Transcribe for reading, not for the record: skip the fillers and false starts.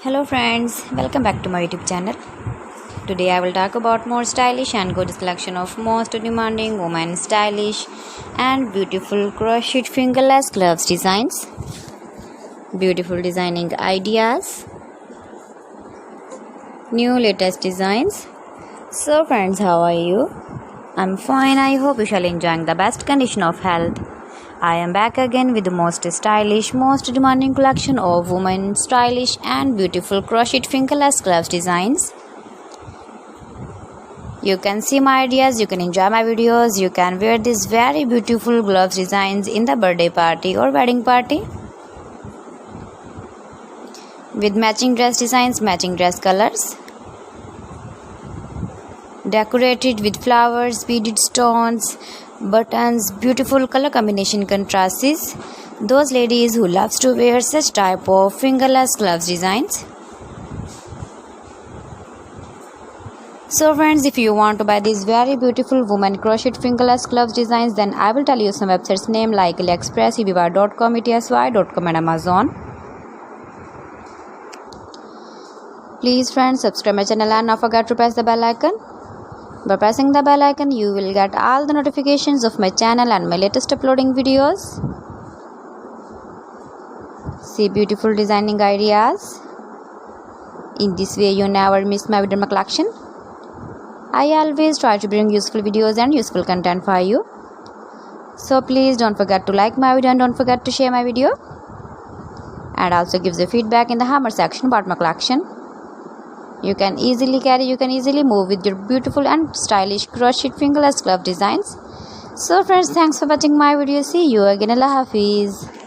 Hello friends, welcome back to my YouTube channel. Today I will talk about more stylish and good selection of most demanding women stylish and beautiful crocheted fingerless gloves designs, beautiful designing ideas, new latest designs. So friends, how are you? I'm fine. I hope you shall enjoying the best condition of health. I am back again with the most stylish, most demanding collection of women stylish and beautiful crocheted fingerless gloves designs. You can see my ideas, you can enjoy my videos, you can wear these very beautiful gloves designs in the birthday party or wedding party. With matching dress designs, matching dress colors. Decorated with flowers, beaded stones, buttons, beautiful color combination contrasts. Those ladies who loves to wear such type of fingerless gloves designs. So friends, if you want to buy these very beautiful woman crocheted fingerless gloves designs, then I will tell you some websites name like AliExpress, eBay.com, etsy.com and Amazon. Please friends, subscribe my channel and not forget to press the bell icon. By pressing the bell icon, you will get all the notifications of my channel and my latest uploading videos. See beautiful designing ideas. In this way, you never miss my video collection. I always try to bring useful videos and useful content for you. So please don't forget to like my video and don't forget to share my video. And also give the feedback in the hammer section about my collection. You can easily carry, you can easily move with your beautiful and stylish crocheted fingerless glove designs. So friends, thanks for watching my video. See you again. Allah Hafiz.